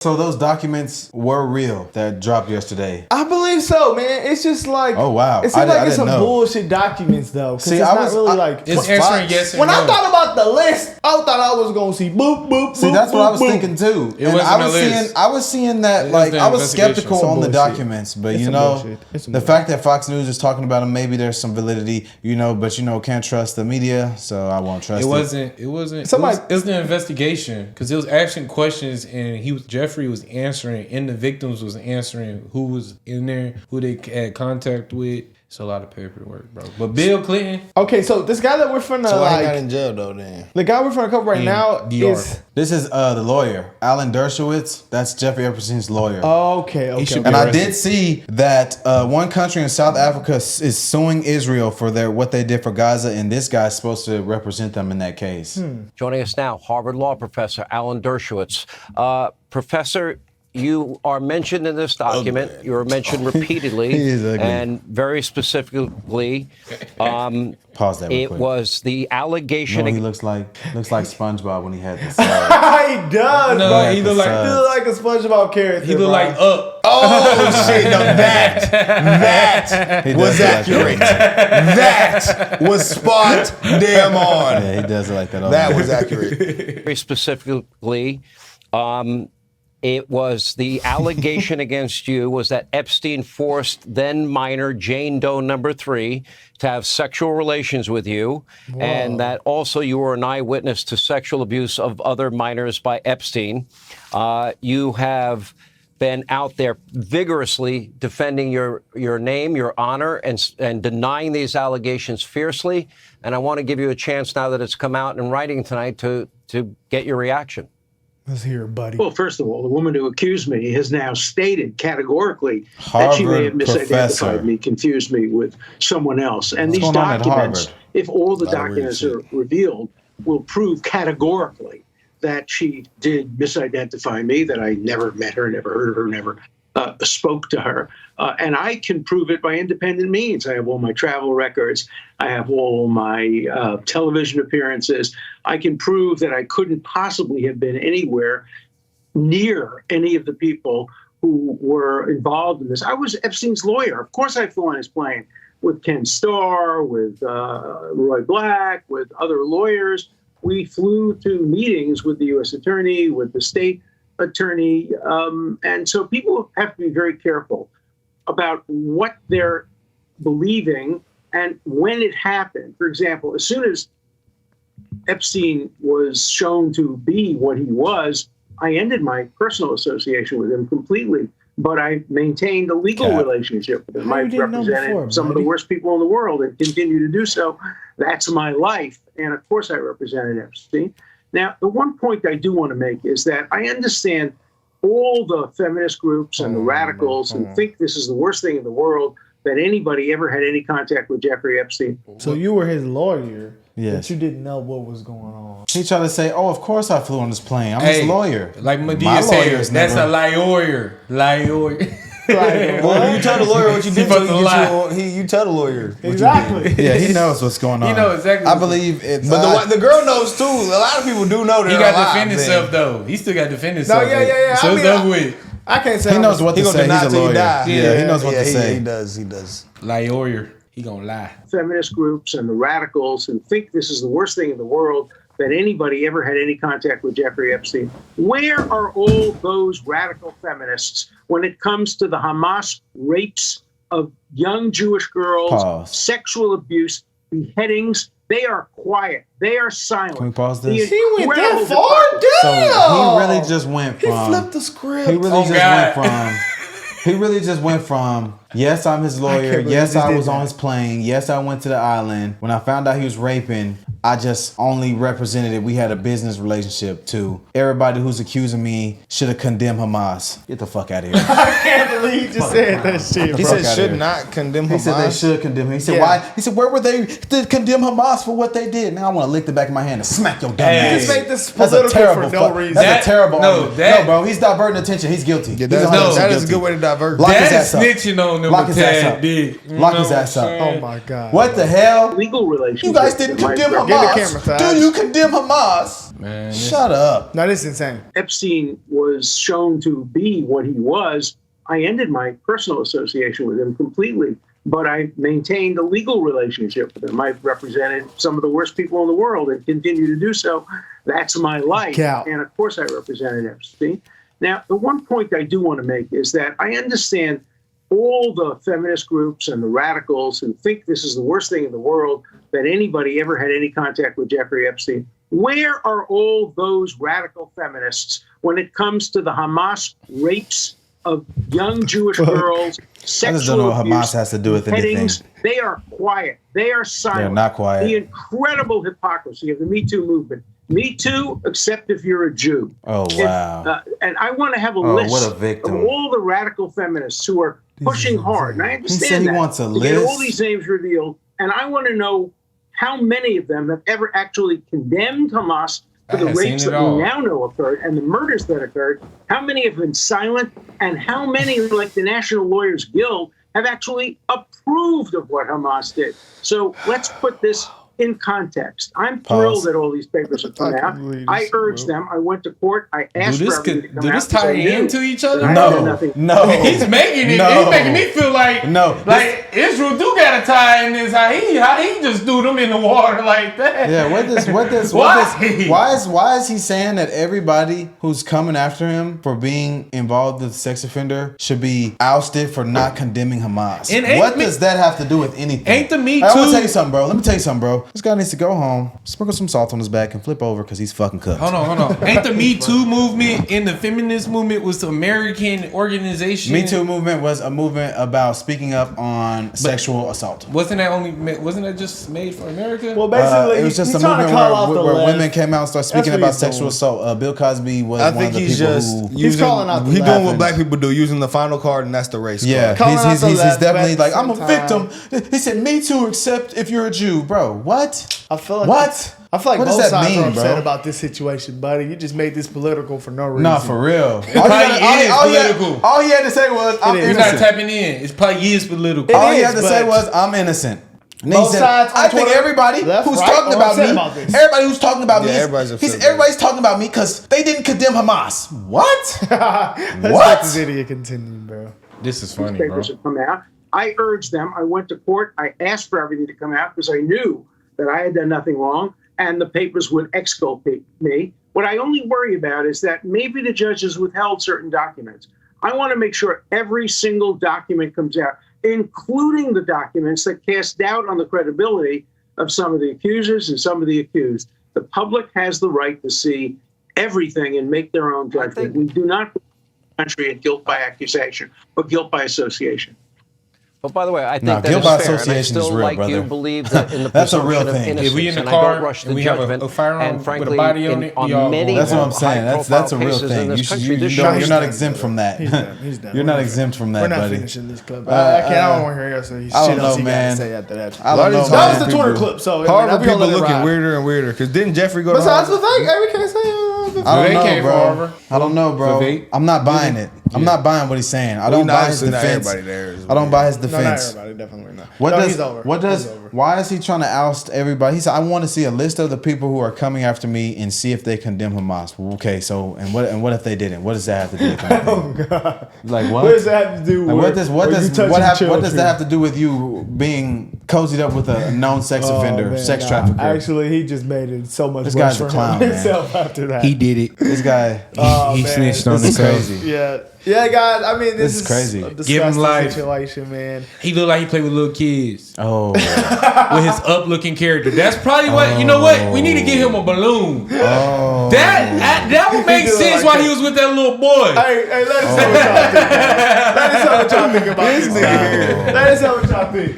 So those documents were real that dropped yesterday. I believe so, man. It's just like, oh wow, it seems like it's some bullshit documents though. See, it's not really like it's answering yes and when no. I thought about the list, I thought I was gonna see boop boop. See, boop, that's boop, what I was boop. thinking too. It And wasn't I was a list. I was seeing that It like was I the was skeptical investigation. on the Some bullshit. documents, but It's you some know, bullshit. It's some the bullshit. fact that Fox News is talking about them, maybe there's some validity, you know. But you know, can't trust the media, so I won't trust it. It wasn't. Somebody- It was the investigation because it was asking questions and Jeffrey was answering and the victims was answering who was in there, who they had contact with. It's a lot of paperwork, bro. But Bill Clinton, Okay, so this guy that we're finna So I got like, in jail though. Then the guy we're finna cover right now DR. is This is the lawyer, Alan Dershowitz. That's Jeffrey Epstein's lawyer. okay. should And be I arrested. did see that one country in South Africa is suing Israel for what they did for Gaza, and this guy's supposed to represent them in that case. Joining us now, Harvard Law Professor Alan Dershowitz. Professor, you are mentioned in this document. You are mentioned repeatedly. He is ugly. And very specifically, Pause that real it quick. was the allegation. He looks like SpongeBob when he had this. he does, No, bro. he look like- He look like a SpongeBob character. he looked bro. like Up. oh shit, no, that He was does look like accurate. That was spot damn on. Yeah, he does it like that. all That the was time. accurate. Very specifically, it was the allegation against you was that Epstein forced then minor Jane Doe number 3 to have sexual relations with you, and that also you were an eyewitness to sexual abuse of other minors by Epstein. You have been out there vigorously defending your name, your honor, and denying these allegations fiercely. And I want to give you a chance now that it's come out in writing tonight to get your reaction. Let's hear it, buddy. Well, first of all, the woman who accused me has now stated categorically that she may have Harvard professor. misidentified me, confused me with someone else. And these going on at documents, Harvard? if all the A lot of weird documents are revealed, will prove categorically that she did misidentify me, that I never met her, never heard of her, never spoke to her. And I can prove it by independent means. I have all my travel records. I have all my television appearances. I can prove that I couldn't possibly have been anywhere near any of the people who were involved in this. I was Epstein's lawyer. Of course I flew on his plane with Ken Starr, with Roy Black, with other lawyers. We flew to meetings with the U.S. attorney, with the state attorney. And so people have to be very careful about what they're believing and when it happened. For example, as soon as Epstein was shown to be what he was, I ended my personal association with him completely. But I maintained a legal relationship with him. How I you didn't know represented before, some of the buddy? worst people in the world and continue to do so. That's my life. And of course, I represented Epstein. Now, the one point I do want to make is that I understand all the feminist groups and the radicals who think this is the worst thing in the world, that anybody ever had any contact with Jeffrey Epstein. So you were his lawyer, Yes. but you didn't know what was going on. He tried to say, "Oh, of course I flew on this plane. I'm his lawyer." Like My Medea lawyer's said, that's never- a lawyer. Like, Well, you tell the lawyer what you did, so supposed to lie. you tell the lawyer what you did. exactly. Yeah, he knows what's going on. He knows exactly I what's believe it's. But the girl knows too. A lot of people do know that He they're got to alive, defend man. himself, though. He still got to defend No, himself. yeah. So I it's mean, over with. I can't say he I knows was- what He to gonna say. deny He's a till he lawyer. die. Yeah, he knows what to he say. does. He does. Lawyer. He gonna lie. Feminist groups and the radicals who think this is the worst thing in the world, that anybody ever had any contact with Jeffrey Epstein. Where are all those radical feminists when it comes to the Hamas rapes of young Jewish girls, Pause. sexual abuse, beheadings? They are quiet. They are silent. Can we pause The this? He went that incredible far? hypocrisy. So Damn! he really just went He from. flipped the script. He really Oh, just God. went from. He really just went from, yes, I'm his lawyer. believe Yes, he I did was on that. his plane. Yes, I went to the island. When I found out he was raping, I just only represented it. We had a business relationship too. Everybody who's accusing me should have condemned Hamas. Get the fuck out of here. I can't believe he just said that shit, He bro. said outta should here. not condemn He said they Hamas. should condemn him. He said, Yeah. why? He said, where were they to condemn Hamas for what they did? Now I want to lick the back of my hand and smack your dumb Hey. ass. He just made this That's a political terrible for no fuck. reason. That's That- a terrible no, argument. that- No, bro, he's diverting attention. He's guilty. Yeah, He's that 100% is a guilty. good way to divert. Lock his That's ass up. snitching on them Lock a his ass tad up. bit. You Lock know his what I'm ass up. saying? Oh my God. What the hell? Legal relationship. You guys didn't that might condemn represent- Get the Hamas. camera, Taj. Do you condemn Hamas? Man, Shut up. No, this is insane. Epstein was shown to be what he was, I ended my personal association with him completely. But I maintained a legal relationship with him. I've represented some of the worst people in the world and continue to do so. That's my life. Cow. And of course, I represented Epstein. Now, the one point I do want to make is that I understand all the feminist groups and the radicals who think this is the worst thing in the world, that anybody ever had any contact with Jeffrey Epstein. Where are all those radical feminists when it comes to the Hamas rapes of young Jewish girls, sexual I just don't know what abuse, Hamas has to do with anything. headings? They are quiet. They are silent. They're not quiet. The incredible hypocrisy of the Me Too movement. Me Too, except if you're a Jew. Oh, wow. And I want to have a Oh, list what a victim. of all the radical feminists who are pushing hard. And I understand said he that. wants a To get all list? these names revealed. And I want to know how many of them have ever actually condemned Hamas for the I have seen rapes it that all. we now know occurred and the murders that occurred. How many have been silent? And how many, like the National Lawyers Guild, have actually approved of what Hamas did? So let's put this in context. I'm thrilled Pause. that all these papers have come I out. can't believe I this, urged bro. them. I went to court. I asked Do this for everything to could come do out this because tie I knew into each other? that I No. had nothing. No. He's making it. No. He's making me feel like No. like Israel do got a tie in this. How he just threw them in the water like that. Yeah, why is he saying that everybody who's coming after him for being involved with a sex offender should be ousted for not condemning Hamas? And ain't What me- does that have to do with anything? Ain't the Me I want Too- to tell you something, bro. Let me tell you something, bro. This guy needs to go home, sprinkle some salt on his back, and flip over because he's fucking cooked. Hold on. Ain't the Me Too movement and the feminist movement was the American organization? Me Too movement was a movement about speaking up on sexual assault. Wasn't that just made for America? Well, basically, It was just a he's trying movement to call out the where left. women came out and started speaking what about he's sexual doing. assault. Bill Cosby was I one think of the he's people just who... using, calling out the he's left doing what and- black people do, using the final card, and that's the race Yeah, card. Calling out the he's left, definitely but at like, the I'm a same victim. He said, me too, except if you're a Jew. Bro, what? I feel like What? I feel like What does both that sides mean, are upset bro? about this situation, buddy. You just made this political for no reason. Nah, for real. probably is political. All he had to say was, I'm It is. You're not innocent. tapping in. It's probably political. All he is, had to say but- was, I'm innocent. And Both sides on I think Twitter, everybody left, who's right, talking are about upset me, about this. everybody who's talking about me, everybody's upset about everybody's talking about me because they didn't condemn Hamas. What? Let's What? let this idiot continue, bro. This is funny, bro. Papers have come out. I urged them. I went to court. I asked for everything to come out because I knew that I had done nothing wrong and the papers would exculpate me. What I only worry about is that maybe the judges withheld certain documents. I want to make sure every single document comes out, including the documents that cast doubt on the credibility of some of the accusers and some of the accused. The public has the right to see everything and make their own judgment. We do not put the country in guilt by accusation, but guilt by association. But by the way, I think No, that guilt is by fair, and I association is still real, like you brother. believe that in the That's a presumption real of thing. innocence, If we in the and I car don't rush to and we have judgment. a firearm and with a frankly, body on it, we all on many go. That's what I'm saying. That's a high-profile real cases thing. in this You should, country, this you're shows not that- exempt from that. He's done. He's done. You're We're not not exempt from that, We're not buddy. finishing this clip. I don't want to hear else. I don't Shit know, else he got man. to say after that. I don't know, That man. was the Twitter People- clip. So Harvard we gonna people let it looking ride. weirder and weirder. Because didn't Jeffrey go to Besides the Harvard? thing, hey, we can't say. I They don't came know, for bro. Harvard. I don't know, bro. For vape? I'm not buying it. I'm not buying what he's saying. I don't buy his obviously not defense. everybody there is I don't buy his No, not defense. everybody. Definitely not. What No, does? he's over. What does? He's over. Why is he trying to oust everybody? He said, "I want to see a list of the people who are coming after me and see if they condemn Hamas." Okay, so and what if they didn't? What does that have to do with anything? Oh God. Like what? What does that have to do Like, with? what does that have to do with you being cozied up with a known sex offender, sex trafficker? Actually, he just made it so much This worse guy's for a clown, him man. himself after that. He did it. This guy, Oh, he man. snitched on this is himself. crazy. Yeah, guys. I mean, this is is crazy. a Give him disgusting life. situation, man. He looked like he played with little kids Oh, with his up-looking character. That's probably what you know. What we need to get him a balloon. oh. That would make do it sense like why that. he was with that little boy. Hey, let us know what y'all think. Let us know what y'all think about this nigga here. Let us know what y'all think.